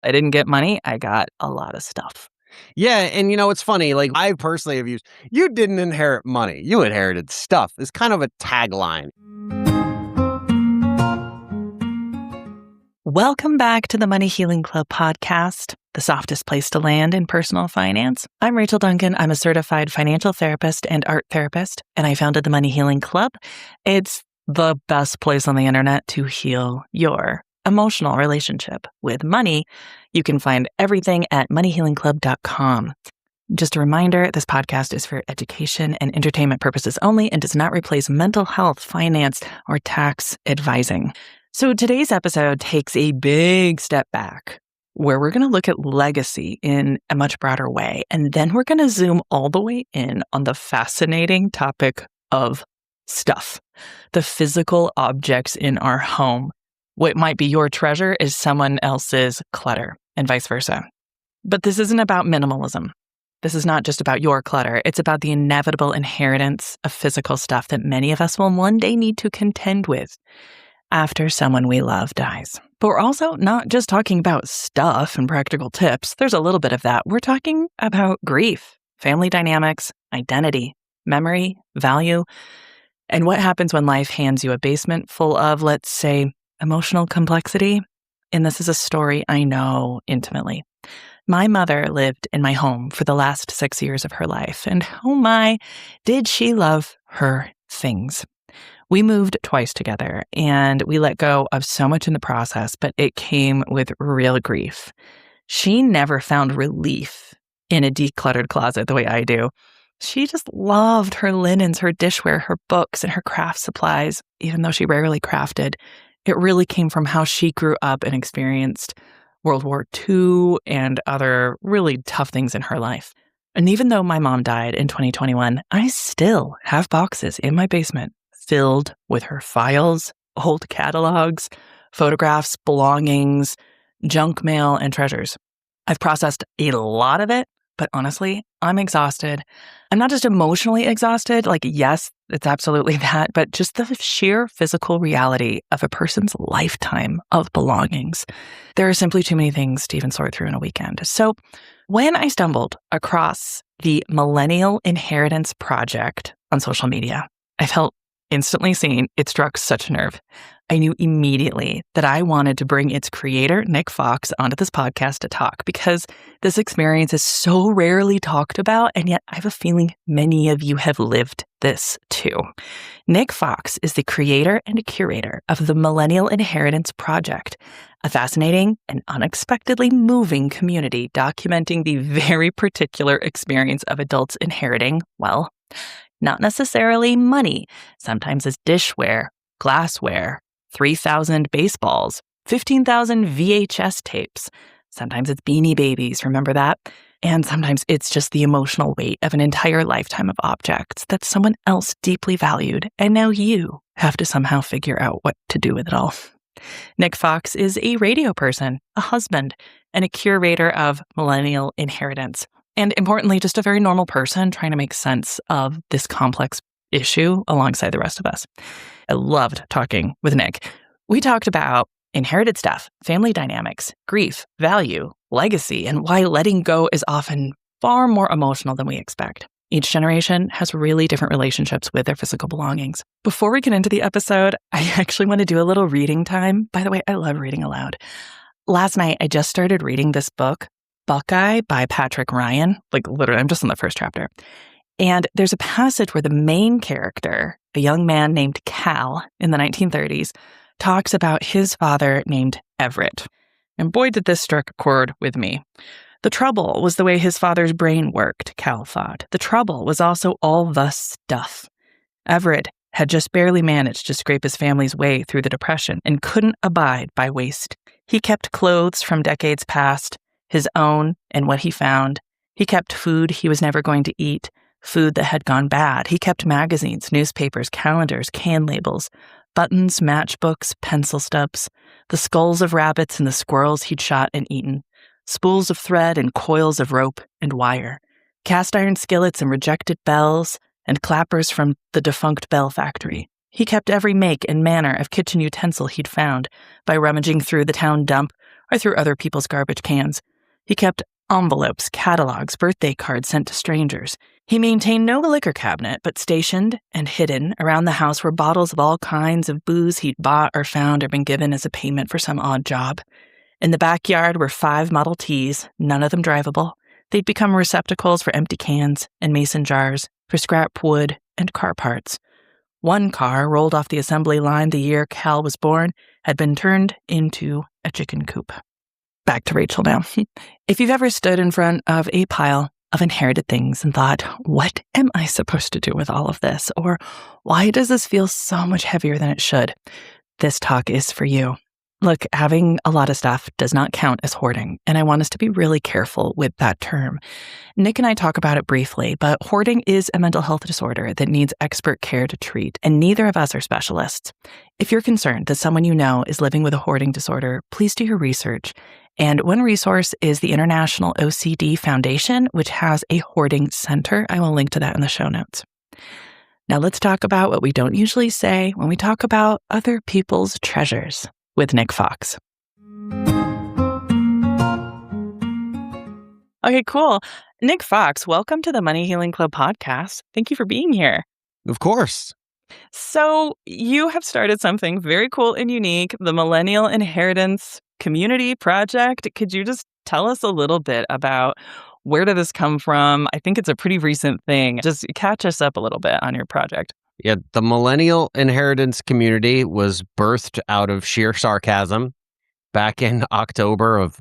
I didn't get money. I got a lot of stuff. Yeah, and it's funny, like, I personally have used, "You didn't inherit money, you inherited stuff." It's kind of a tagline. Welcome back to the Money Healing Club podcast, the softest place to land in personal finance. I'm Rachel Duncan. I'm a certified financial therapist and art therapist, and I founded the Money Healing Club. It's the best place on the internet to heal your emotional relationship with money. You can find everything at moneyhealingclub.com. Just a reminder, this podcast is for education and entertainment purposes only and does not replace mental health, finance, or tax advising. So today's episode takes a big step back where we're going to look at legacy in a much broader way. And then we're going to zoom all the way in on the fascinating topic of stuff, the physical objects in our home. What might be your treasure is someone else's clutter and vice versa. But this isn't about minimalism. This is not just about your clutter. It's about the inevitable inheritance of physical stuff that many of us will one day need to contend with after someone we love dies. But we're also not just talking about stuff and practical tips. There's a little bit of that. We're talking about grief, family dynamics, identity, memory, value, and what happens when life hands you a basement full of, let's say, emotional complexity. And this is a story I know intimately. My mother lived in my home for the last 6 years of her life, and oh my, did she love her things. We moved twice together, and we let go of so much in the process, but it came with real grief. She never found relief in a decluttered closet the way I do. She just loved her linens, her dishware, her books, and her craft supplies, even though she rarely crafted. It really came from how she grew up and experienced World War II and other really tough things in her life. And even though my mom died in 2021, I still have boxes in my basement filled with her files, old catalogs, photographs, belongings, junk mail, and treasures. I've processed a lot of it, but honestly, I'm exhausted. I'm not just emotionally exhausted, like, yes, it's absolutely that, but just the sheer physical reality of a person's lifetime of belongings. There are simply too many things to even sort through in a weekend. So when I stumbled across the Millennial Inheritance Project on social media, I felt instantly seen. It struck such a nerve. I knew immediately that I wanted to bring its creator, Nick Fox, onto this podcast to talk because this experience is so rarely talked about, and yet I have a feeling many of you have lived this too. Nick Fox is the creator and curator of the Millennial Inheritance Project, a fascinating and unexpectedly moving community documenting the very particular experience of adults inheriting, well, not necessarily money. Sometimes it's dishware, glassware, 3,000 baseballs, 15,000 VHS tapes. Sometimes it's Beanie Babies, remember that? And sometimes it's just the emotional weight of an entire lifetime of objects that someone else deeply valued, and now you have to somehow figure out what to do with it all. Nick Fox is a radio person, a husband, and a curator of Millennial Inheritance. And importantly, just a very normal person trying to make sense of this complex issue alongside the rest of us. I loved talking with Nick. We talked about inherited stuff, family dynamics, grief, value, legacy, and why letting go is often far more emotional than we expect. Each generation has really different relationships with their physical belongings. Before we get into the episode, I actually want to do a little reading time. By the way, I love reading aloud. Last night, I just started reading this book, Buckeye by Patrick Ryan. Like, literally, I'm just on the first chapter. And there's a passage where the main character, a young man named Cal in the 1930s, talks about his father named Everett. And boy, did this strike a chord with me. The trouble was the way his father's brain worked, Cal thought. The trouble was also all the stuff. Everett had just barely managed to scrape his family's way through the Depression and couldn't abide by waste. He kept clothes from decades past, his own and what he found. He kept food he was never going to eat, food that had gone bad. He kept magazines, newspapers, calendars, can labels, buttons, matchbooks, pencil stubs, the skulls of rabbits and the squirrels he'd shot and eaten, spools of thread and coils of rope and wire, cast iron skillets and rejected bells and clappers from the defunct bell factory. He kept every make and manner of kitchen utensil he'd found by rummaging through the town dump or through other people's garbage cans. He kept envelopes, catalogs, birthday cards sent to strangers. He maintained no liquor cabinet, but stationed and hidden around the house were bottles of all kinds of booze he'd bought or found or been given as a payment for some odd job. In the backyard were 5 Model Ts, none of them drivable. They'd become receptacles for empty cans and mason jars, for scrap wood and car parts. One car, rolled off the assembly line the year Cal was born, had been turned into a chicken coop. Back to Rachel now. If you've ever stood in front of a pile of inherited things and thought, what am I supposed to do with all of this? Or why does this feel so much heavier than it should? This talk is for you. Look, having a lot of stuff does not count as hoarding, and I want us to be really careful with that term. Nick and I talk about it briefly, but hoarding is a mental health disorder that needs expert care to treat, and neither of us are specialists. If you're concerned that someone you know is living with a hoarding disorder, please do your research. And one resource is the International OCD Foundation, which has a hoarding center. I will link to that in the show notes. Now let's talk about what we don't usually say when we talk about other people's treasures with Nick Fox. Okay, cool. Nick Fox, welcome to the Money Healing Club podcast. Thank you for being here. Of course. So you have started something very cool and unique, the Millennial Inheritance Community Project. Could you just tell us a little bit about where did this come from? I think it's a pretty recent thing. Just catch us up a little bit on your project. Yeah, the Millennial Inheritance Community was birthed out of sheer sarcasm back in October of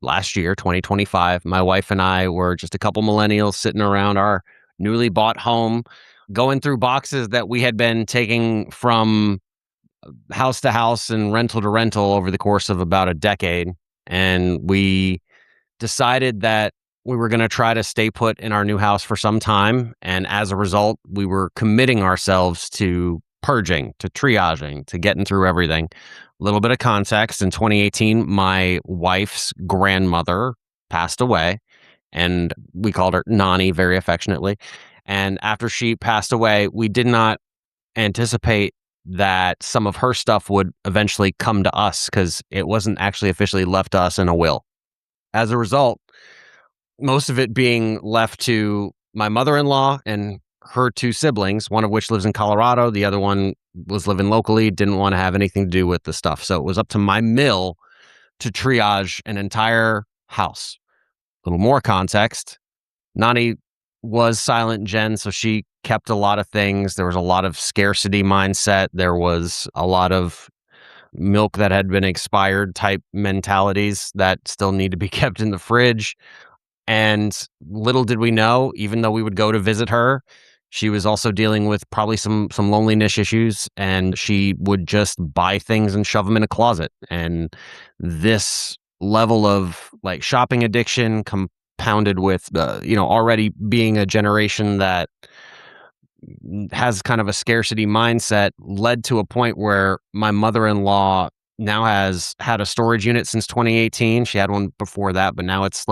last year, 2025. My wife and I were just a couple millennials sitting around our newly bought home, going through boxes that we had been taking from house to house and rental to rental over the course of about a decade. And we decided that we were going to try to stay put in our new house for some time. And as a result, we were committing ourselves to purging, to triaging, to getting through everything. A little bit of context. In 2018, my wife's grandmother passed away, and we called her Nani very affectionately. And after she passed away, we did not anticipate that some of her stuff would eventually come to us because it wasn't actually officially left to us in a will. As a result, most of it being left to my mother-in-law and her 2 siblings, one of which lives in Colorado. The other one was living locally, didn't want to have anything to do with the stuff. So it was up to my mill to triage an entire house. A little more context. Nani was Silent Jen, so she kept a lot of things. There was a lot of scarcity mindset. There was a lot of milk that had been expired type mentalities that still need to be kept in the fridge. And little did we know, even though we would go to visit her, she was also dealing with probably some loneliness issues, and she would just buy things and shove them in a closet. And this level of like shopping addiction compounded with, already being a generation that has kind of a scarcity mindset led to a point where my mother-in-law now has had a storage unit since 2018. She had one before that, but now it's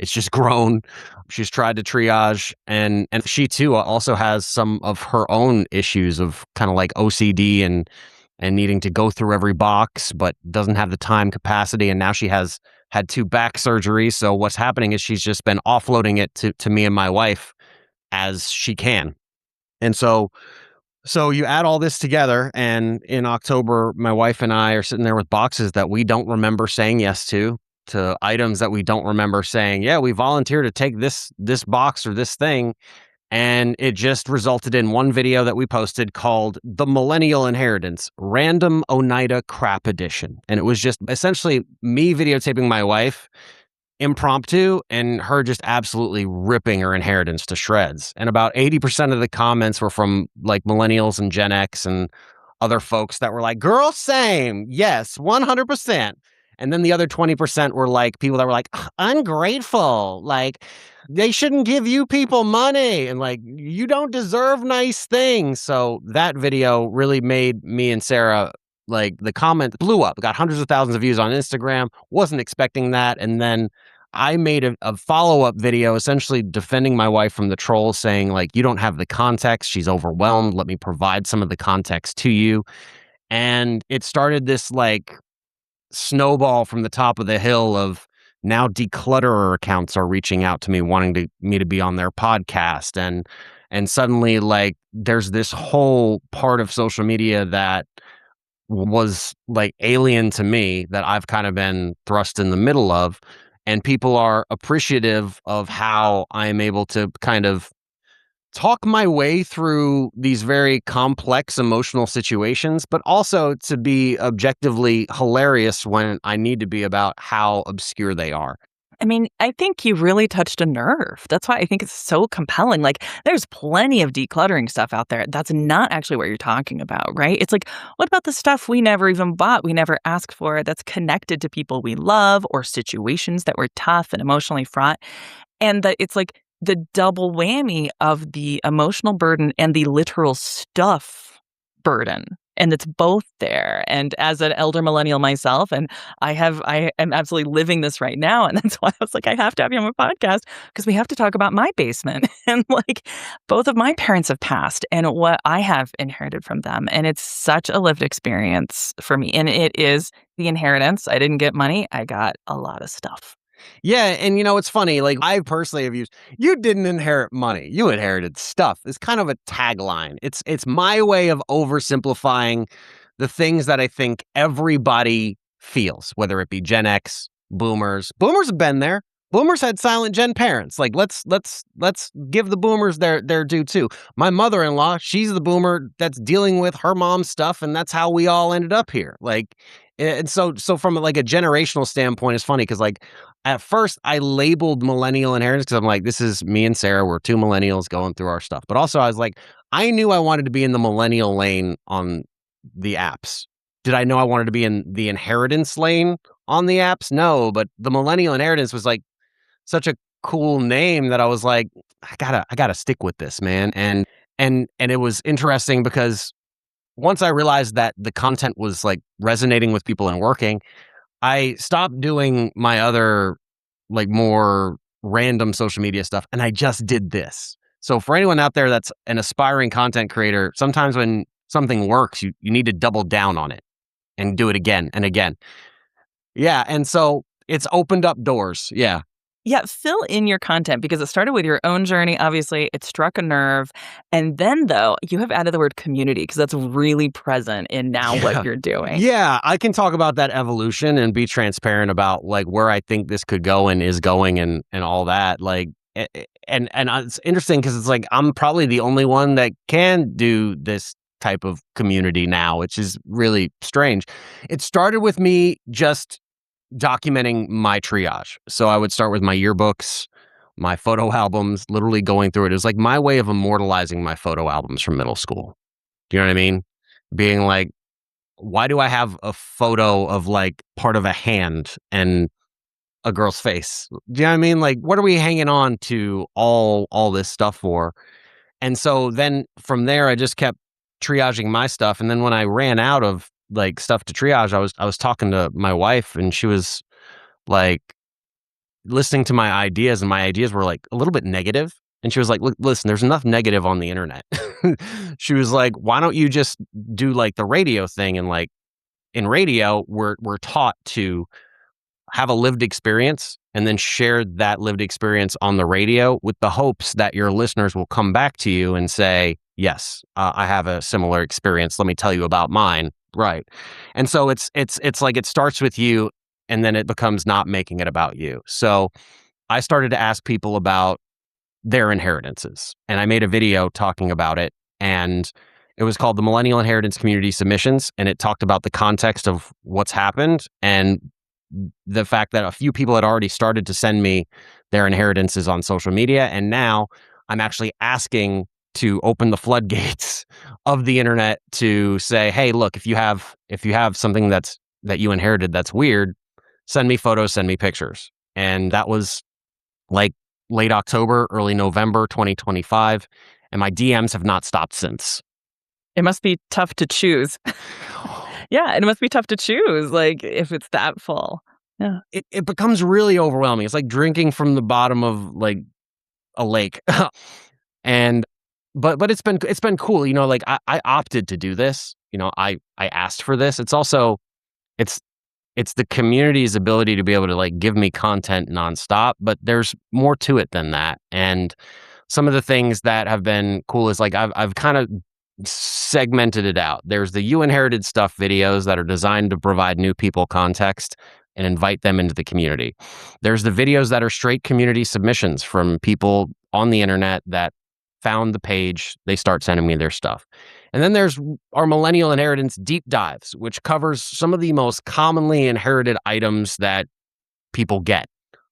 just grown. She's tried to triage, and she too also has some of her own issues of kind of like OCD and needing to go through every box, but doesn't have the time capacity. And now she has had 2 back surgeries. So what's happening is she's just been offloading it to me and my wife as she can. And so you add all this together, and in October, my wife and I are sitting there with boxes that we don't remember saying yes to items that we don't remember saying, yeah, we volunteer to take this box or this thing. And it just resulted in one video that we posted called The Millennial Inheritance Random Oneida Crap Edition. And it was just essentially me videotaping my wife impromptu and her just absolutely ripping her inheritance to shreds. And about 80% of the comments were from like millennials and Gen X and other folks that were like, girl, same. Yes, 100%. And then the other 20% were like people that were like, ungrateful. Like, they shouldn't give you people money. And like, you don't deserve nice things. So that video really made me and Sarah, like, the comment blew up. Got hundreds of thousands of views on Instagram. Wasn't expecting that. And then I made a follow-up video essentially defending my wife from the trolls, saying like, you don't have the context. She's overwhelmed. Let me provide some of the context to you. And it started this like snowball from the top of the hill of now declutterer accounts are reaching out to me wanting me to be on their podcast, and suddenly like there's this whole part of social media that was like alien to me that I've kind of been thrust in the middle of, and people are appreciative of how I'm able to kind of talk my way through these very complex emotional situations, but also to be objectively hilarious when I need to be about how obscure they are. I mean, I think you really touched a nerve. That's why I think it's so compelling. Like, there's plenty of decluttering stuff out there. That's not actually what you're talking about, right? It's like, what about the stuff we never even bought, we never asked for, that's connected to people we love or situations that were tough and emotionally fraught? And that it's like the double whammy of the emotional burden and the literal stuff burden. And it's both there. And as an elder millennial myself, and I am absolutely living this right now. And that's why I was like, I have to have you on my podcast because we have to talk about my basement. And like both of my parents have passed and what I have inherited from them. And it's such a lived experience for me. And it is the inheritance. I didn't get money. I got a lot of stuff. Yeah, and it's funny, like I personally have used you didn't inherit money, you inherited stuff. It's kind of a tagline. It's my way of oversimplifying the things that I think everybody feels, whether it be Gen X, boomers. Boomers have been there. Boomers had silent gen parents. Like let's give the boomers their due too. My mother-in-law, she's the boomer that's dealing with her mom's stuff, and that's how we all ended up here. Like and so from like a generational standpoint, it's funny because like at first I labeled millennial inheritance because I'm like, this is me and Sarah. We're two millennials going through our stuff. But also I was like, I knew I wanted to be in the millennial lane on the apps. Did I know I wanted to be in the inheritance lane on the apps? No, but the millennial inheritance was like such a cool name that I was like, I gotta stick with this, man. And it was interesting because once I realized that the content was like resonating with people and working, I stopped doing my other like more random social media stuff and I just did this. So for anyone out there that's an aspiring content creator, sometimes when something works, you need to double down on it and do it again and again. Yeah, and so it's opened up doors. Yeah. Yeah, fill in your content because it started with your own journey. Obviously, it struck a nerve. And then, though, you have added the word community because that's really present in now what Yeah. you're doing. Yeah, I can talk about that evolution and be transparent about like where I think this could go and is going and all that. Like and it's interesting because it's like I'm probably the only one that can do this type of community now, which is really strange. It started with me just documenting my triage. So I would start with my yearbooks, my photo albums, literally going through it. It was like my way of immortalizing my photo albums from middle school. Do you know what I mean? Being like, why do I have a photo of like part of a hand and a girl's face? Do you know what I mean? Like, what are we hanging on to all this stuff for? And so then from there, I just kept triaging my stuff. And then when I ran out of like stuff to triage, I was talking to my wife, and she was like listening to my ideas, and my ideas were like a little bit negative. And she was like, "Look, listen, there's enough negative on the internet." She was like, "Why don't you just do like the radio thing?" And like in radio, we're taught to have a lived experience and then share that lived experience on the radio with the hopes that your listeners will come back to you and say, yes, I have a similar experience. Let me tell you about mine. Right. And so it's like it starts with you and then it becomes not making it about you. So I started to ask people about their inheritances, and I made a video talking about it, and it was called the Millennial Inheritance Community Submissions, and it talked about the context of what's happened and the fact that a few people had already started to send me their inheritances on social media. And now I'm actually asking to open the floodgates of the internet to say, hey, look, if you have something that you inherited that's weird, send me photos, send me pictures. And that was like late October, early November 2025. And my DMs have not stopped since. It must be tough to choose. Yeah, and it must be tough to choose, like, if it's that full. Yeah. It becomes really overwhelming. It's like drinking from the bottom of like a lake. And but it's been cool. You know, like I opted to do this. You know, I asked for this. It's also it's It's the community's ability to be able to like give me content nonstop, but there's more to it than that. And some of the things that have been cool is like I've kind of segmented it out. There's the You Inherited Stuff videos that are designed to provide new people context and invite them into the community. There's the videos that are straight community submissions from people on the internet that found the page, they start sending me their stuff. And then there's our Millennial Inheritance Deep Dives, which covers some of the most commonly inherited items that people get.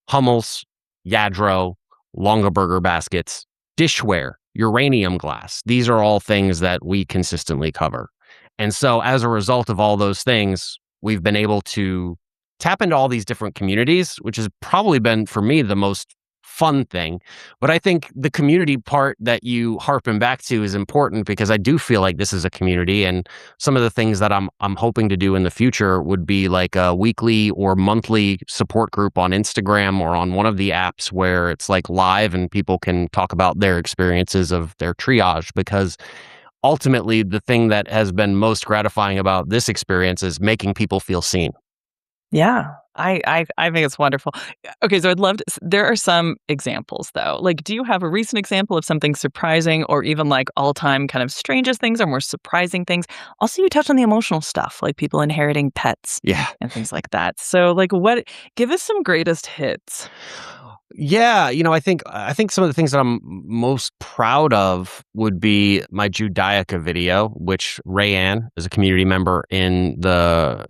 Hummels, Yadro, Longaberger baskets, dishware, uranium glass. These are all things that we consistently cover. And so as a result of all those things, we've been able to tap into all these different communities, which has probably been, for me, the most fun thing. But I think the community part that you harpen back to is important because I do feel like this is a community, and some of the things that I'm hoping to do in the future would be like a weekly or monthly support group on Instagram or on one of the apps where it's like live and people can talk about their experiences of their triage, because ultimately the thing that has been most gratifying about this experience is making people feel seen. Yeah, I think it's wonderful. Okay, so I'd love to there are some examples, though. Like, do you have a recent example of something surprising or even, like, all-time kind of strangest things or more surprising things? Also, you touched on the emotional stuff, like people inheriting pets Yeah. and things like that. So, like, what give us some greatest hits. Yeah, I think some of the things that I'm most proud of would be my Judaica video, which Rayanne is a community member in the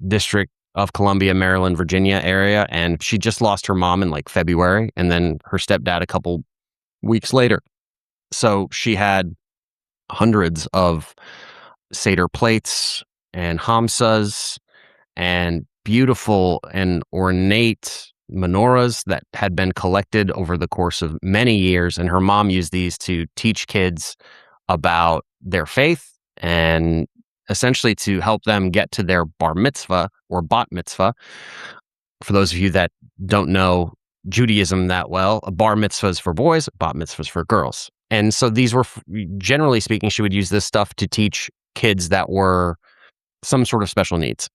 District of Columbia, Maryland, Virginia area, and she just lost her mom in like February, and then her stepdad a couple weeks later. So she had hundreds of Seder plates and hamsas and beautiful and ornate menorahs that had been collected over the course of many years. And her mom used these to teach kids about their faith and essentially to help them get to their bar mitzvah or bat mitzvah. For those of you that don't know Judaism that well, a bar mitzvah is for boys, bat mitzvah is for girls. And so these were, generally speaking, she would use this stuff to teach kids that were some sort of special needs.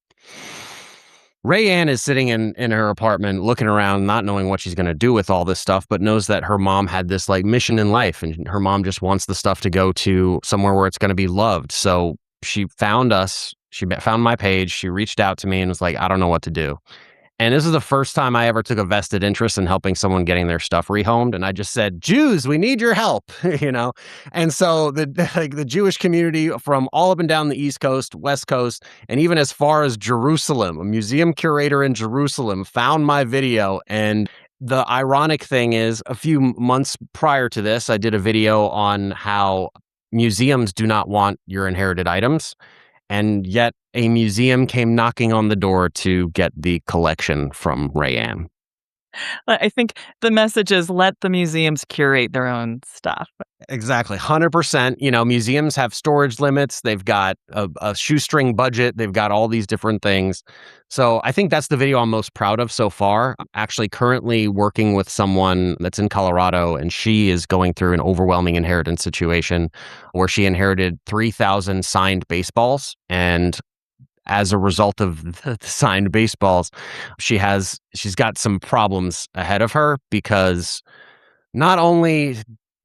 Rayanne is sitting in her apartment looking around, not knowing what she's going to do with all this stuff, but knows that her mom had this like mission in life, and her mom just wants the stuff to go to somewhere where it's going to be loved. So she found us, she found my page, she reached out to me and was like, I don't know what to do. And this is the first time I ever took a vested interest in helping someone getting their stuff rehomed. And I just said, Jews, we need your help, you know? And so the Jewish community from all up and down the East Coast, West Coast, and even as far as Jerusalem, a museum curator in Jerusalem found my video. And the ironic thing is, a few months prior to this, I did a video on how museums do not want your inherited items. And yet a museum came knocking on the door to get the collection from Rayanne. I think the message is let the museums curate their own stuff. Exactly. 100%. Museums have storage limits. They've got a shoestring budget. They've got all these different things. So I think that's the video I'm most proud of so far. I'm actually currently working with someone that's in Colorado, and she is going through an overwhelming inheritance situation where she inherited 3,000 signed baseballs. And as a result of the signed baseballs, she's got some problems ahead of her, because not only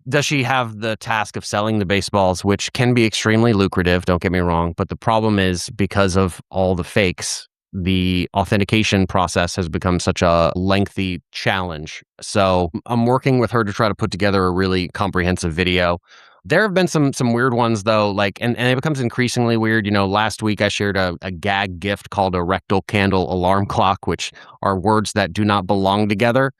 does she have the task of selling the baseballs, which can be extremely lucrative, don't get me wrong, but the problem is, because of all the fakes, the authentication process has become such a lengthy challenge. So I'm working with her to try to put together a really comprehensive video. There have been some weird ones, though, like, and it becomes increasingly weird. Last week I shared a gag gift called a rectal candle alarm clock, which are words that do not belong together.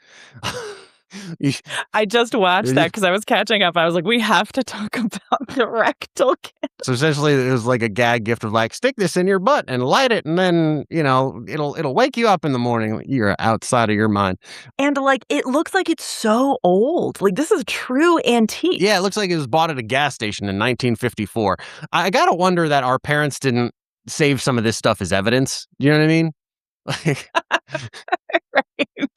I just watched that because I was catching up. I was like, we have to talk about the rectal candle. So essentially, it was like a gag gift of like, stick this in your butt and light it, and then it'll wake you up in the morning. You're outside of your mind. And like, it looks like it's so old. Like, this is a true antique. Yeah, it looks like it was bought at a gas station in 1954. I gotta wonder that our parents didn't save some of this stuff as evidence. You know what I mean? Right.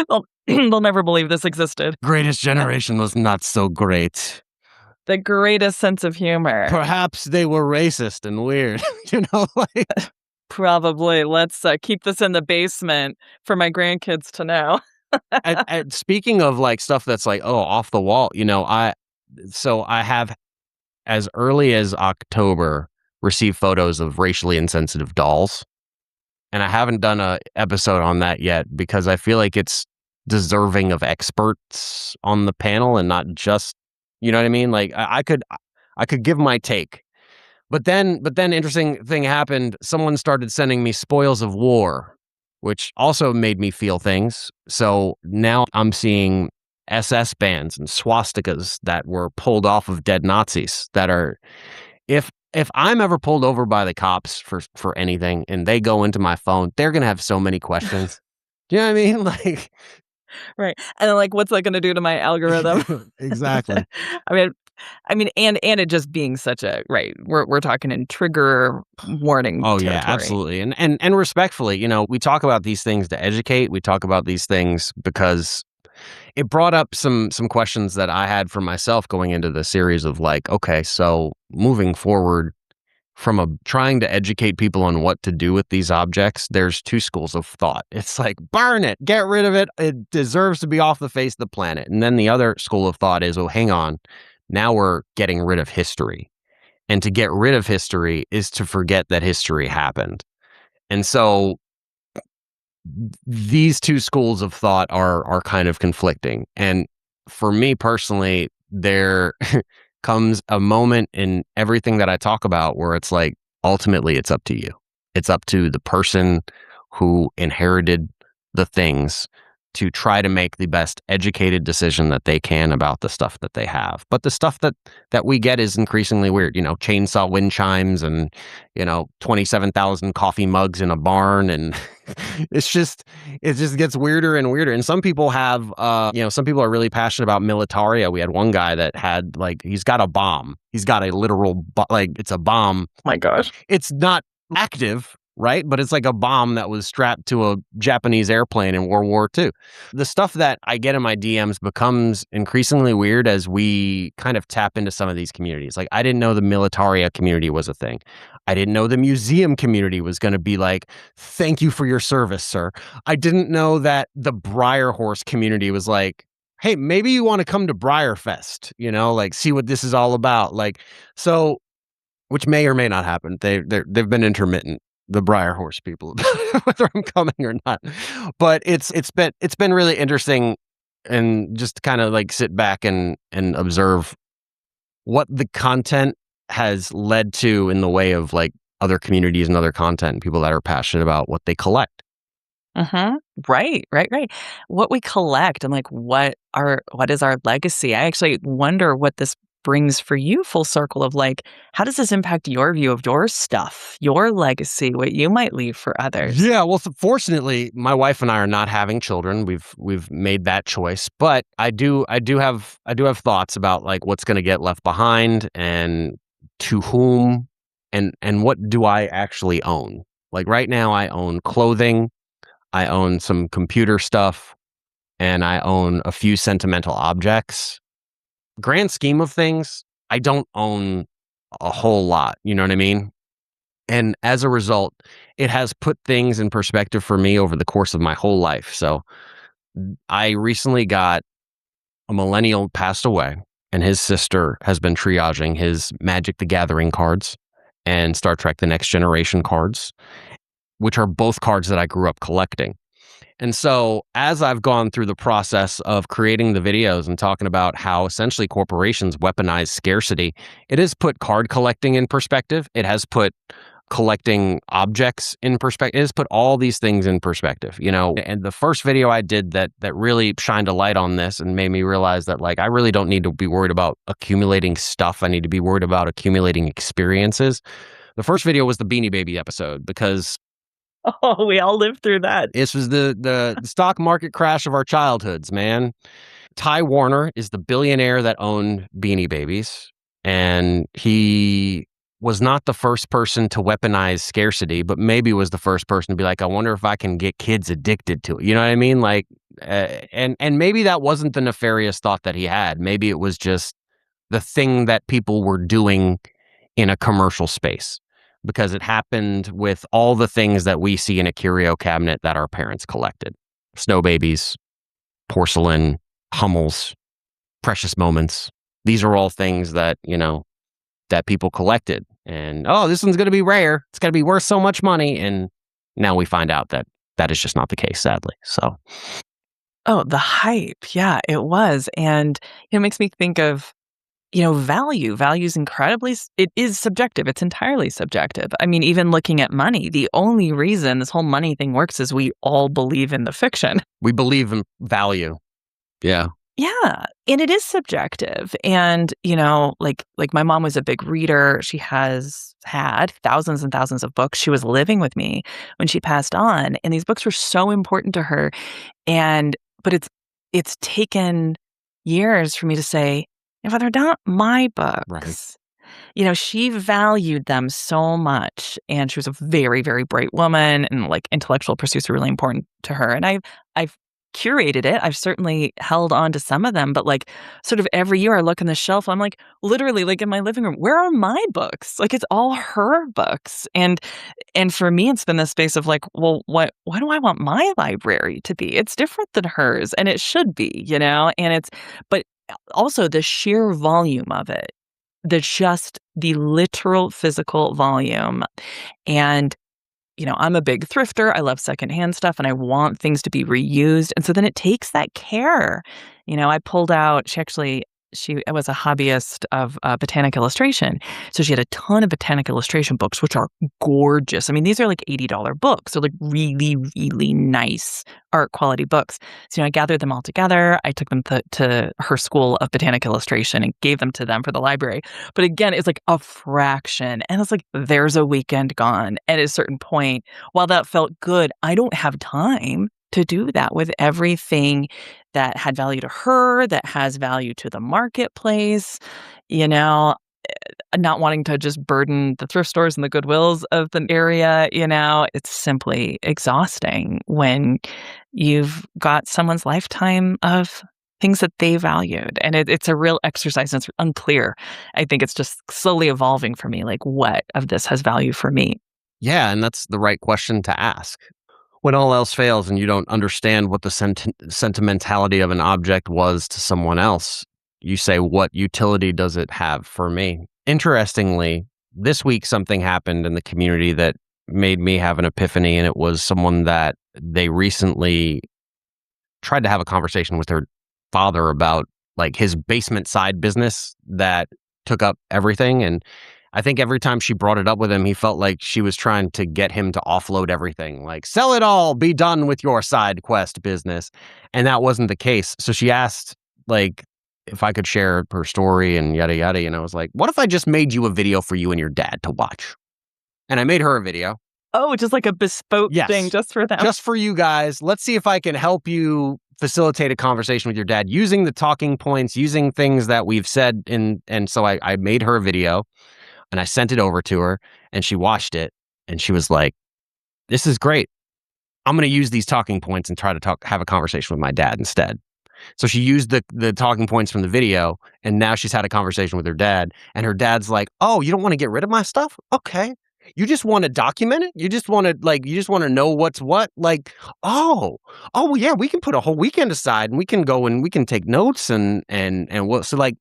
Well, they'll never believe this existed. Greatest generation was not so great. The greatest sense of humor. Perhaps they were racist and weird, like. Probably. Let's keep this in the basement for my grandkids to know. Speaking of like stuff that's like, oh, off the wall, I have as early as October received photos of racially insensitive dolls. And I haven't done a episode on that yet because I feel like it's deserving of experts on the panel and not just, you know what I mean? Like I could give my take. But then interesting thing happened. Someone started sending me spoils of war, which also made me feel things. So now I'm seeing SS bands and swastikas that were pulled off of dead Nazis that are if I'm ever pulled over by the cops for anything and they go into my phone, they're gonna have so many questions. Do you know what I mean? Like Right. And then, like, what's that gonna do to my algorithm? exactly. I mean and it just being such a right, we're talking in trigger warning Oh yeah, territory. absolutely. And respectfully, we talk about these things to educate. We talk about these things because it brought up some questions that I had for myself going into the series of like, okay, so moving forward from trying to educate people on what to do with these objects, there's two schools of thought. It's like, burn it, get rid of it. It deserves to be off the face of the planet. And then the other school of thought is, oh, hang on. Now we're getting rid of history. And to get rid of history is to forget that history happened. And so these two schools of thought are kind of conflicting. And for me personally, there comes a moment in everything that I talk about where it's like, ultimately, it's up to you. It's up to the person who inherited the things to try to make the best educated decision that they can about the stuff that they have. But the stuff that we get is increasingly weird, chainsaw wind chimes and, 27,000 coffee mugs in a barn. And it just gets weirder and weirder. And some people have, some people are really passionate about militaria. We had one guy that had he's got a bomb. He's got a literal, it's a bomb. My gosh. It's not active, right? But it's like a bomb that was strapped to a Japanese airplane in World War II. The stuff that I get in my DMs becomes increasingly weird as we kind of tap into some of these communities. Like, I didn't know the militaria community was a thing. I didn't know the museum community was going to be like, thank you for your service, sir. I didn't know that the Briar Horse community was like, hey, maybe you want to come to Briarfest, see what this is all about. So, which may or may not happen. They've been intermittent, the Briar Horse people, whether I'm coming or not. But it's been really interesting, and just kind of sit back and observe what the content has led to in the way of other communities and other content and people that are passionate about what they collect. Mhm. Right. What we collect and, what is our legacy? I actually wonder what this brings for you full circle of, how does this impact your view of your stuff, your legacy, what you might leave for others? Yeah, well, fortunately, my wife and I are not having children. We've made that choice, but I do have thoughts about what's going to get left behind and to whom and what do I actually own. Like right now, I own clothing. I own some computer stuff, and I own a few sentimental objects. Grand scheme of things, I don't own a whole lot, you know what I mean? And as a result, it has put things in perspective for me over the course of my whole life. So I recently got a millennial passed away, and his sister has been triaging his Magic the Gathering cards and Star Trek The Next Generation cards, which are both cards that I grew up collecting. And so as I've gone through the process of creating the videos and talking about how essentially corporations weaponize scarcity, it has put card collecting in perspective. It has put collecting objects in perspective. It has put all these things in perspective, And the first video I did that really shined a light on this and made me realize that I really don't need to be worried about accumulating stuff. I need to be worried about accumulating experiences. The first video was the Beanie Baby episode because Oh, we all lived through that. this was the stock market crash of our childhoods, man. Ty Warner is the billionaire that owned Beanie Babies, and he was not the first person to weaponize scarcity, but maybe was the first person to be like, I wonder if I can get kids addicted to it. You know what I mean? And maybe that wasn't the nefarious thought that he had. Maybe it was just the thing that people were doing in a commercial space. because it happened with all the things that we see in a curio cabinet that our parents collected. Snow babies, porcelain, Hummels, precious moments. These are all things that, that people collected. And, oh, this one's going to be rare. It's going to be worth so much money. And now we find out that that is just not the case, sadly. So, Oh, the hype. Yeah, it was. And it makes me think of, value. Value is it is subjective. It's entirely subjective. I mean, even looking at money, the only reason this whole money thing works is we all believe in the fiction. we believe in value. Yeah. Yeah, and it is subjective. And, like my mom was a big reader. She has had thousands and thousands of books. She was living with me when she passed on, and these books were so important to her. But it's taken years for me to say, "Well, they're not my books." Right. She valued them so much, and she was a very, very bright woman, and like intellectual pursuits were really important to her. And I've curated it. I've certainly held on to some of them, but like sort of every year I look on the shelf, I'm like literally like in my living room, where are my books? Like it's all her books. And for me it's been the space of like, well, what do I want my library to be? It's different than hers and it should be, but also the sheer volume of it, the literal physical volume. And I'm a big thrifter. I love secondhand stuff and I want things to be reused. And so then it takes that care. I pulled out, she was a hobbyist of botanic illustration. So she had a ton of botanic illustration books, which are gorgeous. I mean, these are like $80 books. They're like really, really nice art quality books. So, I gathered them all together. I took them to her school of botanic illustration and gave them to them for the library. But again, it's like a fraction. And it's like, there's a weekend gone. At a certain point, while that felt good, I don't have time to do that with everything that had value to her, that has value to the marketplace, not wanting to just burden the thrift stores and the Goodwills of the area, it's simply exhausting when you've got someone's lifetime of things that they valued. And it's a real exercise. And it's unclear. I think it's just slowly evolving for me, like what of this has value for me? Yeah. And that's the right question to ask. When all else fails and you don't understand what the sentimentality of an object was to someone else, you say, what utility does it have for me? Interestingly, this week something happened in the community that made me have an epiphany, and it was someone that they recently tried to have a conversation with their father about like his basement side business that took up everything. And I think every time she brought it up with him, he felt like she was trying to get him to offload everything, like sell it all, be done with your side quest business. And that wasn't the case. So she asked like if I could share her story and yada, yada. And I was like, what if I just made you a video for you and your dad to watch? And I made her a video. Oh, just like a bespoke thing just for them. Just for you guys. Let's see if I can help you facilitate a conversation with your dad using the talking points, using things that we've said. And so I made her a video. And I sent it over to her and she watched it and she was like, this is great. I'm going to use these talking points and try to have a conversation with my dad instead. So she used the talking points from the video and now she's had a conversation with her dad and her dad's like, oh, you don't want to get rid of my stuff? Okay. You just want to document it? You just want to know what's what? Like, well, yeah, we can put a whole weekend aside and we can go and we can take notes and what, so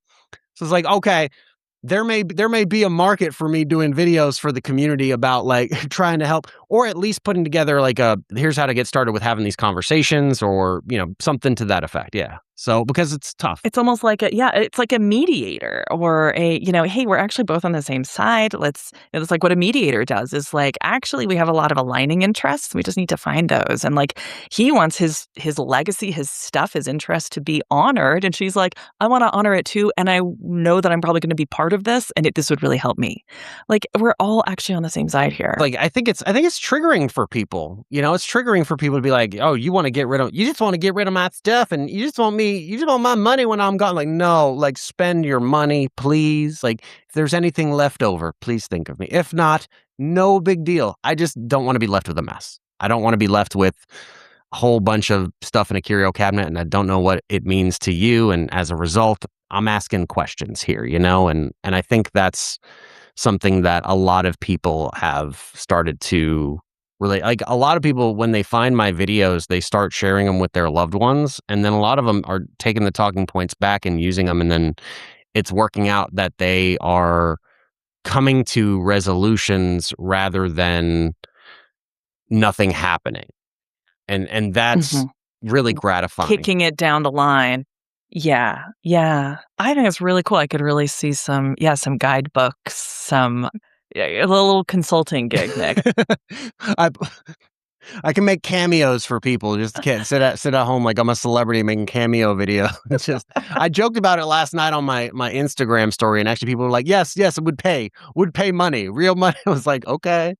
it's like, okay. There may be a market for me doing videos for the community about like trying to help, or at least putting together like here's how to get started with having these conversations, or something to that effect. Yeah. So because it's tough. It's almost like it's like a mediator or hey, we're actually both on the same side. It's like what a mediator does is like, actually we have a lot of aligning interests. We just need to find those. And like, he wants his legacy, his stuff, his interest to be honored. And she's like, I want to honor it too. And I know that I'm probably going to be part of this. And this would really help me. Like, we're all actually on the same side here. Like, I think it's triggering for people. It's triggering for people to be like, oh, you just want to get rid of my stuff. And you just want my money when I'm gone. Like, no, like spend your money, please. Like if there's anything left over, please think of me. If not, no big deal. I just don't want to be left with a mess. I don't want to be left with a whole bunch of stuff in a curio cabinet and I don't know what it means to you. And as a result, I'm asking questions here, and I think that's something that a lot of people have started to relate. Like a lot of people, when they find my videos, they start sharing them with their loved ones. And then a lot of them are taking the talking points back and using them. And then it's working out that they are coming to resolutions rather than nothing happening. And that's really gratifying. Kicking it down the line. Yeah. Yeah. I think it's really cool. I could really see some guidebooks, some a little consulting gig, Nick. I can make cameos for people. Just can't sit at home like I'm a celebrity making cameo video. It's just I joked about it last night on my Instagram story, and actually people were like, "Yes, it would pay money, real money." I was like, "Okay,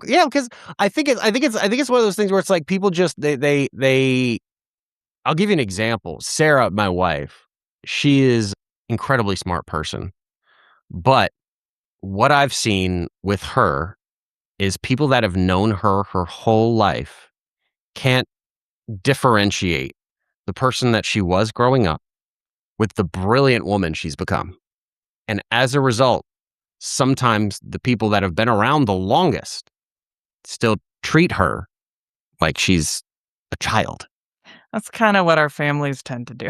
yeah," because I think it's one of those things where it's like people just they. I'll give you an example. Sarah, my wife, she is incredibly smart person, but what I've seen with her is people that have known her whole life can't differentiate the person that she was growing up with the brilliant woman she's become. And as a result, sometimes the people that have been around the longest still treat her like she's a child. That's kind of what our families tend to do.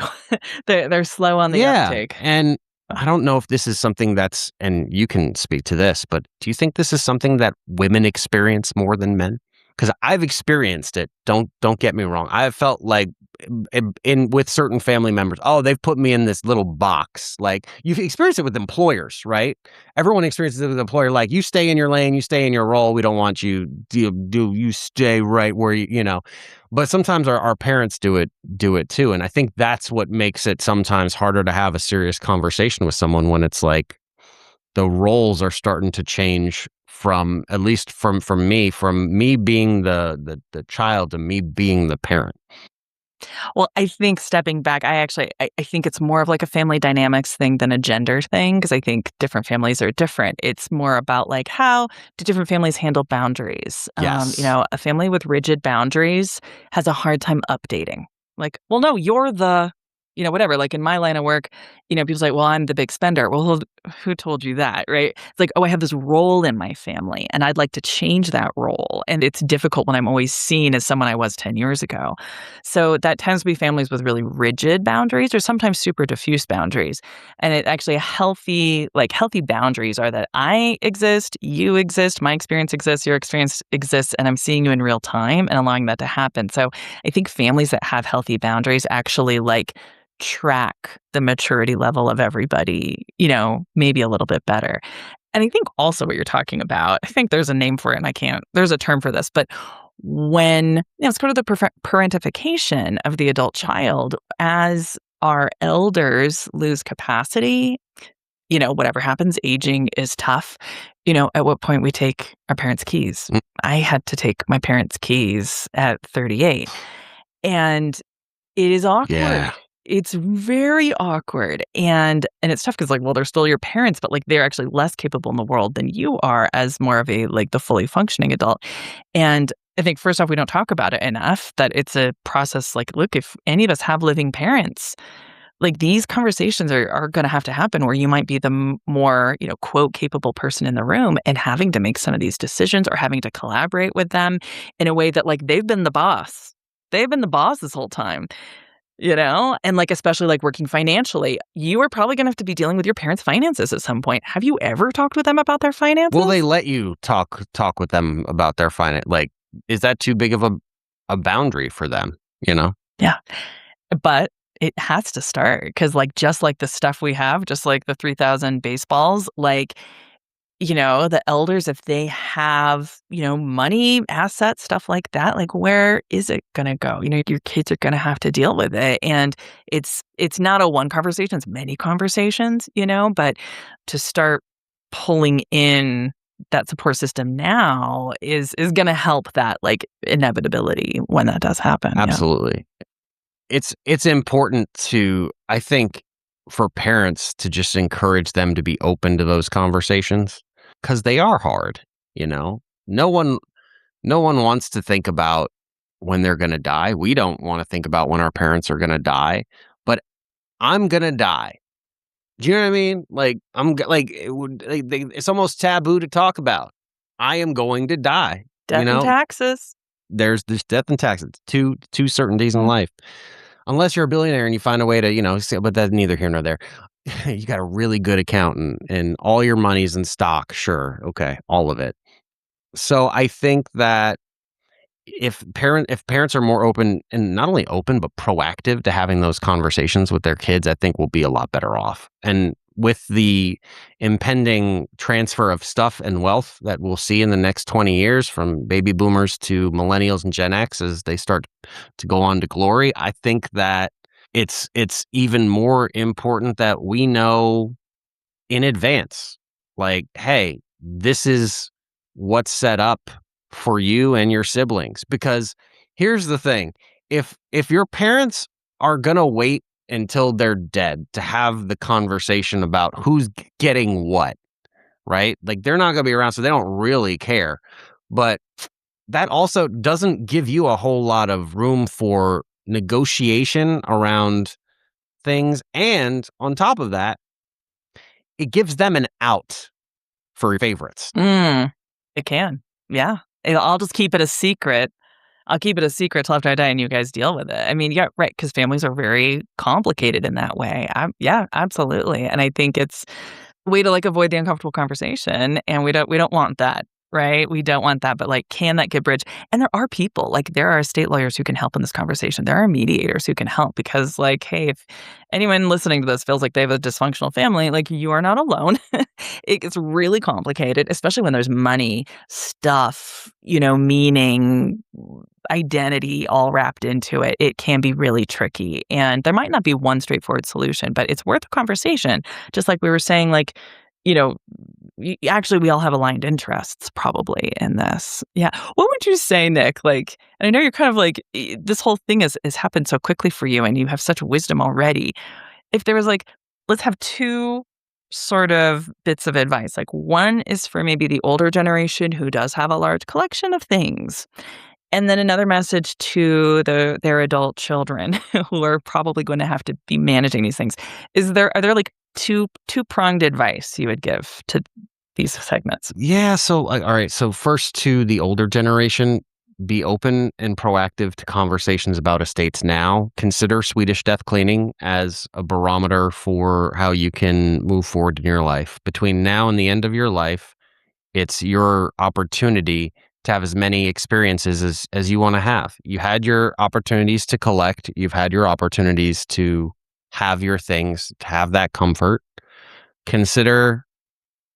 They're slow on the uptake. And I don't know if this is something that's, and you can speak to this, but do you think this is something that women experience more than men? Because I've experienced it. Don't get me wrong. I have felt like in with certain family members, oh, they've put me in this little box. Like you've experienced it with employers, right? Everyone experiences it with an employer. Like you stay in your lane, you stay in your role. We don't want you. You stay right where you know. But sometimes our parents do it too, and I think that's what makes it sometimes harder to have a serious conversation with someone when it's like the roles are starting to change from, at least from me being the child to me being the parent. Well, I think stepping back, I think it's more of like a family dynamics thing than a gender thing, because I think different families are different. It's more about like how do different families handle boundaries? Yes. A family with rigid boundaries has a hard time updating. Like, well, no, you're the, whatever. Like in my line of work, people say, well, I'm the big spender. Well, who told you that, right? It's like, oh, I have this role in my family and I'd like to change that role. And it's difficult when I'm always seen as someone I was 10 years ago. So that tends to be families with really rigid boundaries or sometimes super diffuse boundaries. And it actually healthy boundaries are that I exist, you exist, my experience exists, your experience exists, and I'm seeing you in real time and allowing that to happen. So I think families that have healthy boundaries actually track the maturity level of everybody, maybe a little bit better. And I think also what you're talking about, I think there's a name for it and there's a term for this, but when, it's kind of the parentification of the adult child as our elders lose capacity, whatever happens, aging is tough. At what point we take our parents' keys. I had to take my parents' keys at 38. And it is awkward. Yeah. It's very awkward. And it's tough because they're still your parents, but they're actually less capable in the world than you are as more of a the fully functioning adult. And I think first off, we don't talk about it enough, that it's a process. Look, if any of us have living parents, these conversations are going to have to happen where you might be the more, quote, capable person in the room and having to make some of these decisions or having to collaborate with them in a way that they've been the boss. They've been the boss this whole time. And especially working financially, you are probably going to have to be dealing with your parents' finances at some point. Have you ever talked with them about their finances? Will they let you talk with them about their finance? Is that too big of a boundary for them? Yeah, but it has to start because just like the stuff we have, just like the 3,000 baseballs, the elders, if they have, money, assets, stuff like that, where is it going to go? Your kids are going to have to deal with it. And it's not a one conversation, it's many conversations, but to start pulling in that support system now is going to help that inevitability when that does happen. Absolutely. Yeah. It's important to, I think, for parents to just encourage them to be open to those conversations because they are hard. No one wants to think about when they're going to die. We don't want to think about when our parents are going to die, but I'm going to die. Do you know what I mean? Like, it's almost taboo to talk about. I am going to die. Death and taxes. There's death and taxes, two certainties in life. Unless you're a billionaire and you find a way to, but that's neither here nor there. You got a really good accountant and all your money's in stock. Sure. Okay. All of it. So I think that if parents are more open, and not only open but proactive to having those conversations with their kids, I think we'll be a lot better off. And with the impending transfer of stuff and wealth that we'll see in the next 20 years from baby boomers to millennials and Gen X as they start to go on to glory, I think that it's even more important that we know in advance, like, hey, this is what's set up for you and your siblings. Because here's the thing, if your parents are gonna wait until they're dead to have the conversation about who's getting what, right? Like, they're not gonna be around, so they don't really care. But that also doesn't give you a whole lot of room for negotiation around things. And on top of that, it gives them an out for favorites. It can. Yeah. I'll just keep it a secret. I'll keep it a secret till after I die and you guys deal with it. I mean, yeah, right. Because families are very complicated in that way. Yeah, absolutely. And I think it's a way to avoid the uncomfortable conversation. And we don't want that. Right. We don't want that. But can that get bridged? And there are people, there are estate lawyers who can help in this conversation. There are mediators who can help because hey, if anyone listening to this feels like they have a dysfunctional family, you are not alone. It gets really complicated, especially when there's money, stuff, meaning, identity all wrapped into it. It can be really tricky. And there might not be one straightforward solution, but it's worth a conversation. Just like we were saying, actually, we all have aligned interests probably in this. Yeah. What would you say, Nick? And I know you're kind of this whole thing has happened so quickly for you and you have such wisdom already. If there was let's have two sort of bits of advice. One is for maybe the older generation who does have a large collection of things. And then another message to their adult children who are probably going to have to be managing these things. Are there two-pronged advice you would give to these segments? Yeah. So, all right. So first, to the older generation, be open and proactive to conversations about estates now. Consider Swedish death cleaning as a barometer for how you can move forward in your life. Between now and the end of your life, it's your opportunity to have as many experiences as you want to have. You had your opportunities to collect. You've had your opportunities to have your things, to have that comfort. Consider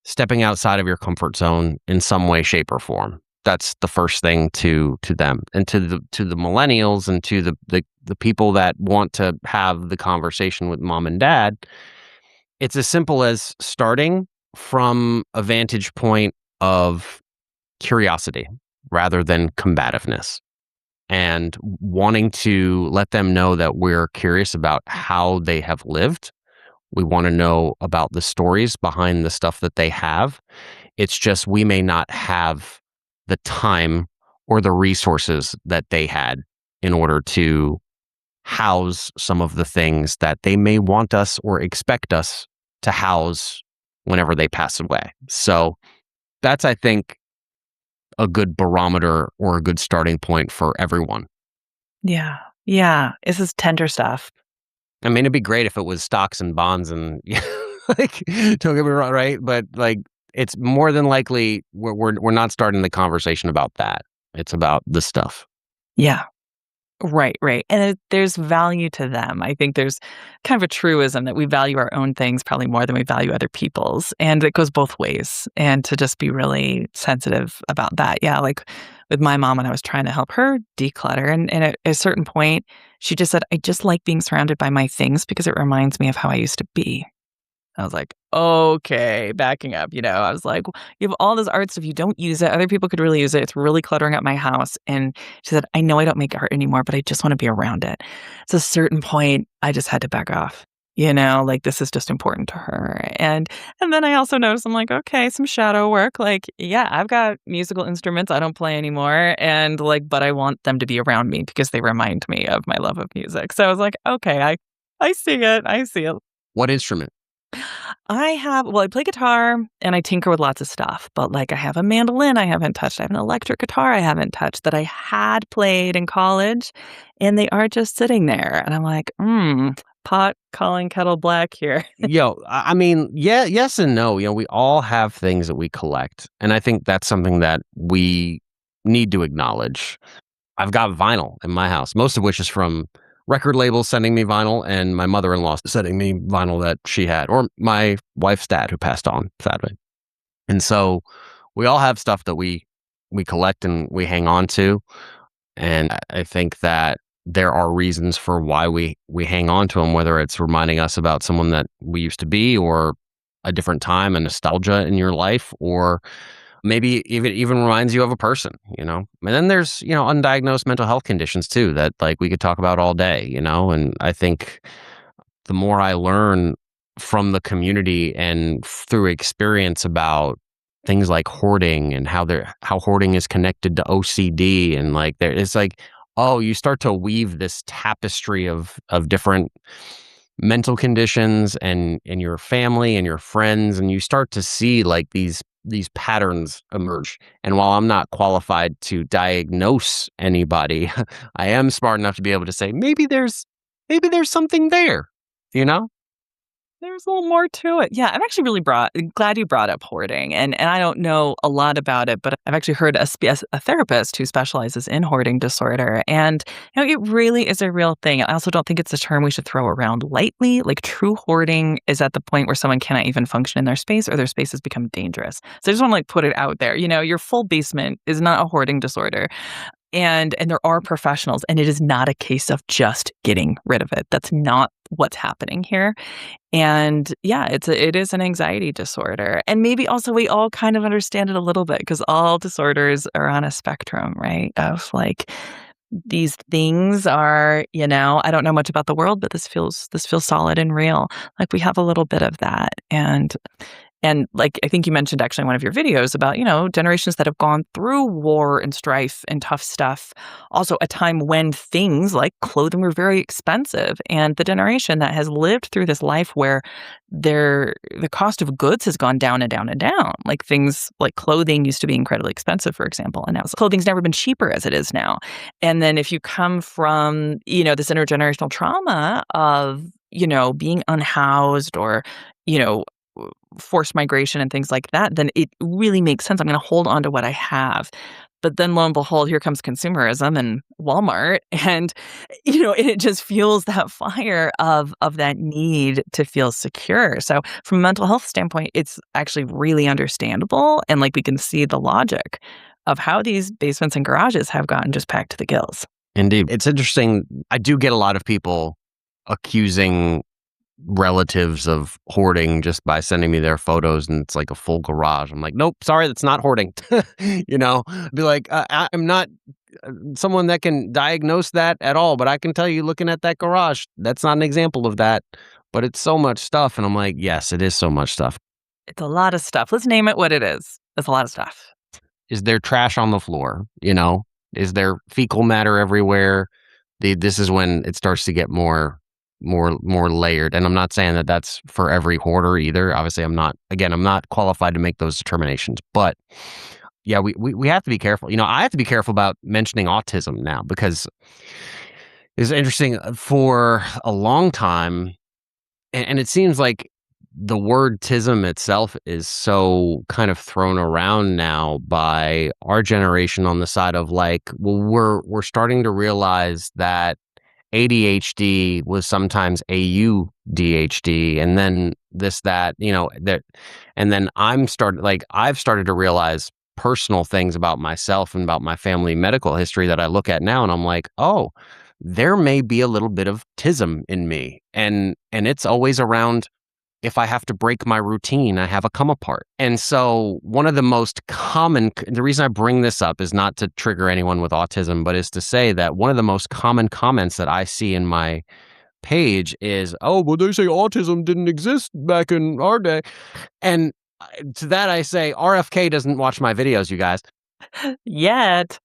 stepping outside of your comfort zone in some way, shape, or form. That's the first thing to them, and to the millennials, and to the people that want to have the conversation with mom and dad. It's as simple as starting from a vantage point of curiosity rather than combativeness, and wanting to let them know that we're curious about how they have lived. We want to know about the stories behind the stuff that they have. It's just we may not have the time or the resources that they had in order to house some of the things that they may want us or expect us to house whenever they pass away. So that's, I think, a good barometer or a good starting point for everyone. Yeah. Yeah. This is tender stuff. I mean, it'd be great if it was stocks and bonds and don't get me wrong, right? But it's more than likely we're not starting the conversation about that. It's about the stuff. Yeah. Right. And there's value to them. I think there's kind of a truism that we value our own things probably more than we value other people's. And it goes both ways. And to just be really sensitive about that. Yeah. With my mom, when I was trying to help her declutter, and at a certain point, she just said, I just like being surrounded by my things because it reminds me of how I used to be. I was like, okay, backing up. I was like, you have all this art stuff. You don't use it. Other people could really use it. It's really cluttering up my house. And she said, I know I don't make art anymore, but I just want to be around it. So at a certain point, I just had to back off. This is just important to her. And then I also noticed, I'm like, okay, some shadow work. Yeah, I've got musical instruments I don't play anymore. And but I want them to be around me because they remind me of my love of music. So I was like, okay, I see it. What instrument? I play guitar and I tinker with lots of stuff, but like I have a mandolin I haven't touched. I have an electric guitar I haven't touched that I had played in college, and they are just sitting there. And I'm like, pot calling kettle black here. I mean, yeah, yes and no. We all have things that we collect. And I think that's something that we need to acknowledge. I've got vinyl in my house, most of which is from record labels sending me vinyl and my mother-in-law sending me vinyl that she had, or my wife's dad who passed on, sadly. And so we all have stuff that we collect and we hang on to. And I think that there are reasons for why we hang on to them, whether it's reminding us about someone that we used to be, or a different time and nostalgia in your life, or maybe even reminds you of a person. And then there's, undiagnosed mental health conditions too that like we could talk about all day. And I think the more I learn from the community and through experience about things like hoarding and how hoarding is connected to OCD, and like it's like, oh, you start to weave this tapestry of different mental conditions and your family and your friends, and you start to see like these patterns emerge. And while I'm not qualified to diagnose anybody, I am smart enough to be able to say maybe there's something there, you know? There's a little more to it. Yeah, I'm actually really glad you brought up hoarding, and I don't know a lot about it, but I've actually heard a therapist who specializes in hoarding disorder, and it really is a real thing. I also don't think it's a term we should throw around lightly. Like true hoarding is at the point where someone cannot even function in their space, or their space has become dangerous. So I just want to like put it out there. Your full basement is not a hoarding disorder. And there are professionals, and it is not a case of just getting rid of it. That's not what's happening here. And yeah, it is an anxiety disorder. And maybe also we all kind of understand it a little bit because all disorders are on a spectrum, right? Of like these things are, I don't know much about the world, but this feels solid and real. Like we have a little bit of that. And like, I think you mentioned actually in one of your videos about, generations that have gone through war and strife and tough stuff. Also a time when things like clothing were very expensive. And the generation that has lived through this life where the cost of goods has gone down and down and down. Like things like clothing used to be incredibly expensive, for example. And now clothing's never been cheaper as it is now. And then if you come from, this intergenerational trauma of, being unhoused or, forced migration and things like that, then it really makes sense. I'm going to hold on to what I have. But then lo and behold, here comes consumerism and Walmart. And, it just fuels that fire of that need to feel secure. So from a mental health standpoint, it's actually really understandable. And like we can see the logic of how these basements and garages have gotten just packed to the gills. Indeed. It's interesting. I do get a lot of people accusing relatives of hoarding just by sending me their photos, and it's like a full garage. I'm like, nope, sorry, that's not hoarding. Be like, I'm not someone that can diagnose that at all, but I can tell you, looking at that garage, that's not an example of that. But it's so much stuff, and I'm like, yes, it is so much stuff. It's a lot of stuff. Let's name it what it is. It's a lot of stuff. Is there trash on the floor? Is there fecal matter everywhere? This is when it starts to get more layered. And I'm not saying that that's for every hoarder either. Obviously, I'm not qualified to make those determinations. But yeah, we have to be careful. I have to be careful about mentioning autism now because it's interesting. For a long time, and it seems like the word tism itself is so kind of thrown around now by our generation on the side of like, well, we're starting to realize that ADHD was sometimes AUDHD, and then this, that, and then I've started to realize personal things about myself and about my family medical history that I look at now, and I'm like, oh, there may be a little bit of tism in me, and it's always around, if I have to break my routine, I have a come apart. And so one of the most common, the reason I bring this up is not to trigger anyone with autism, but is to say that one of the most common comments that I see in my page is, oh, well, they say autism didn't exist back in our day. And to that I say, RFK doesn't watch my videos, you guys. Yet.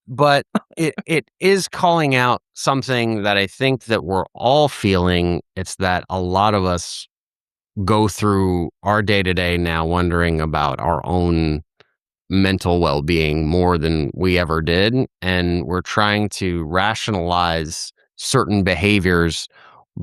But it is calling out something that I think that we're all feeling. It's that a lot of us go through our day-to-day now wondering about our own mental well-being more than we ever did. And we're trying to rationalize certain behaviors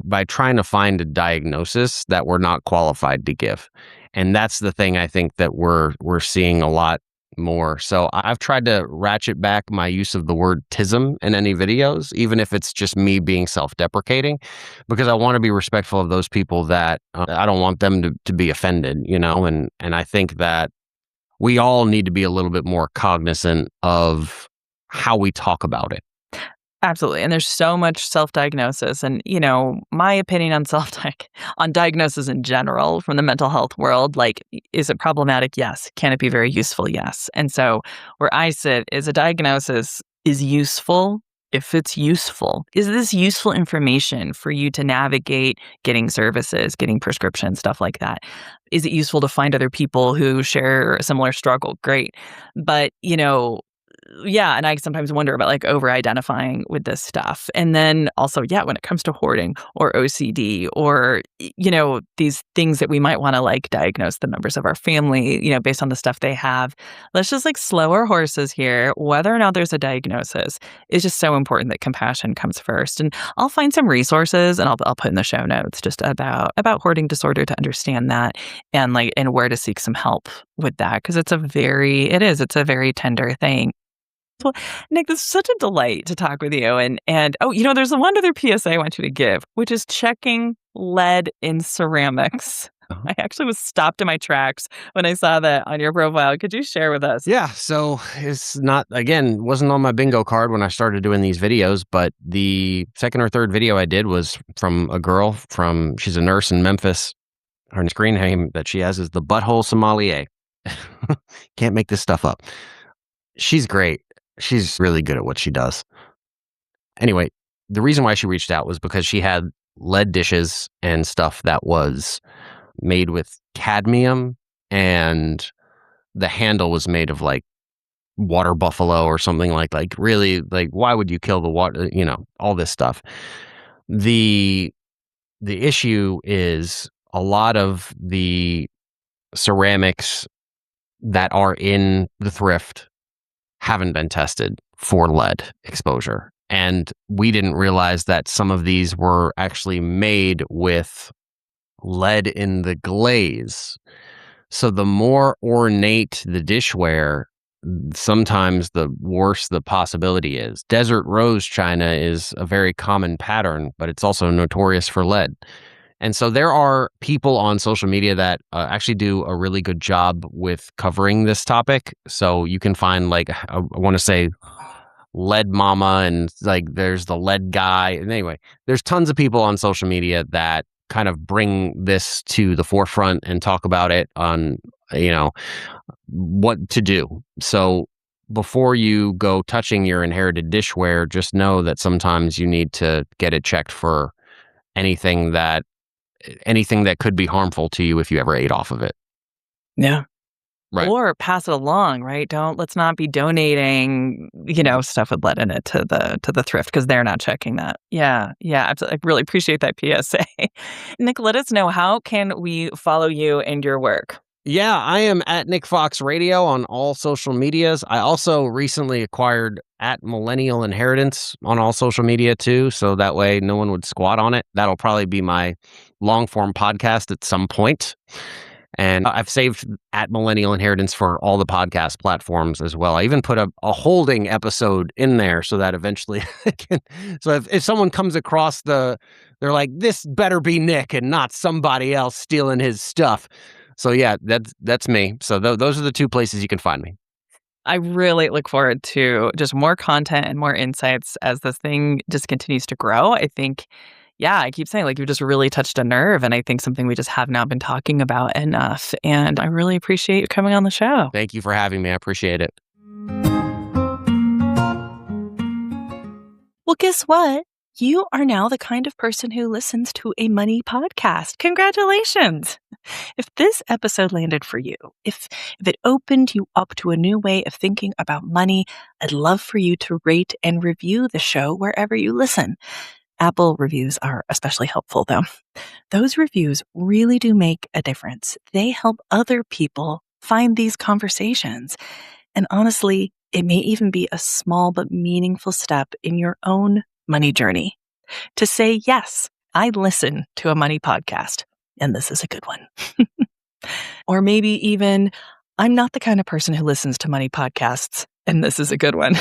by trying to find a diagnosis that we're not qualified to give. And that's the thing I think that we're seeing a lot more. So I've tried to ratchet back my use of the word tism in any videos, even if it's just me being self-deprecating, because I want to be respectful of those people that I don't want them to be offended, and I think that we all need to be a little bit more cognizant of how we talk about it. Absolutely. And there's so much self-diagnosis. And, my opinion on on diagnosis in general from the mental health world, is it problematic? Yes. Can it be very useful? Yes. And so where I sit is a diagnosis is useful if it's useful. Is this useful information for you to navigate getting services, getting prescriptions, stuff like that? Is it useful to find other people who share a similar struggle? Great. But, yeah, and I sometimes wonder about over-identifying with this stuff. And then also, when it comes to hoarding or OCD or, these things that we might want to diagnose the members of our family, based on the stuff they have, let's just slow our horses here. Whether or not there's a diagnosis is just so important that compassion comes first. And I'll find some resources and I'll put in the show notes just about hoarding disorder to understand that and where to seek some help with that, because it's a very tender thing. Well, Nick, this is such a delight to talk with you. And there's one other PSA I want you to give, which is checking lead in ceramics. Uh-huh. I actually was stopped in my tracks when I saw that on your profile. Could you share with us? Yeah, so it's wasn't on my bingo card when I started doing these videos, but the second or third video I did was from a girl she's a nurse in Memphis. Her screen name that she has is the Butthole Sommelier. Can't make this stuff up. She's great. She's really good at what she does. Anyway, the reason why she reached out was because she had lead dishes and stuff that was made with cadmium, and the handle was made of water buffalo or something really why would you kill the water, all this stuff. The issue is a lot of the ceramics that are in the thrift haven't been tested for lead exposure. And we didn't realize that some of these were actually made with lead in the glaze. So the more ornate the dishware, sometimes the worse the possibility is. Desert rose china is a very common pattern, but it's also notorious for lead. And so there are people on social media that actually do a really good job with covering this topic. So you can find I want to say Lead Mama, and there's the lead guy. And anyway, there's tons of people on social media that kind of bring this to the forefront and talk about it on, what to do. So before you go touching your inherited dishware, just know that sometimes you need to get it checked for anything that could be harmful to you if you ever ate off of it. Yeah. Right. Or pass it along, right? Let's not be donating, stuff with lead in it to the thrift, because they're not checking that. Yeah. Absolutely. I really appreciate that PSA. Nick, let us know, how can we follow you and your work? Yeah, I am at Nick Fox Radio on all social medias. I also recently acquired at Millennial Inheritance on all social media too, so that way no one would squat on it. That'll probably be my long form podcast at some point. And I've saved at Millennial Inheritance for all the podcast platforms as well. I even put a holding episode in there so that eventually so if someone comes across they're like, this better be Nick and not somebody else stealing his stuff. So yeah, that's me. So those are the two places you can find me. I really look forward to just more content and more insights as this thing just continues to grow. I think, I keep saying, you just really touched a nerve, and I think something we just have not been talking about enough. And I really appreciate you coming on the show. Thank you for having me. I appreciate it. Well, guess what? You are now the kind of person who listens to a money podcast. Congratulations. If this episode landed for you, if it opened you up to a new way of thinking about money, I'd love for you to rate and review the show wherever you listen. Apple reviews are especially helpful, though. Those reviews really do make a difference. They help other people find these conversations. And honestly, it may even be a small but meaningful step in your own money journey to say, yes, I listen to a money podcast, and this is a good one. Or maybe even, I'm not the kind of person who listens to money podcasts, and this is a good one.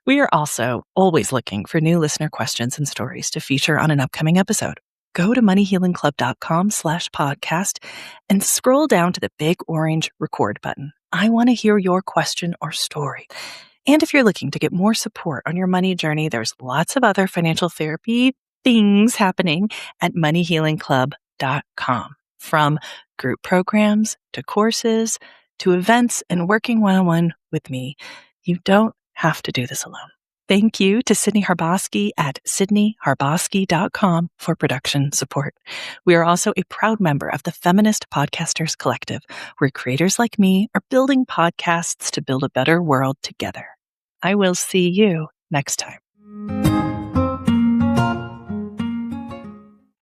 We are also always looking for new listener questions and stories to feature on an upcoming episode. Go to moneyhealingclub.com/podcast and scroll down to the big orange record button. I want to hear your question or story. And if you're looking to get more support on your money journey, there's lots of other financial therapy things happening at moneyhealingclub.com. From group programs to courses to events and working one-on-one with me. You don't have to do this alone. Thank you to Sydney Harbosky at sydneyharbosky.com for production support. We are also a proud member of the Feminist Podcasters Collective, where creators like me are building podcasts to build a better world together. I will see you next time.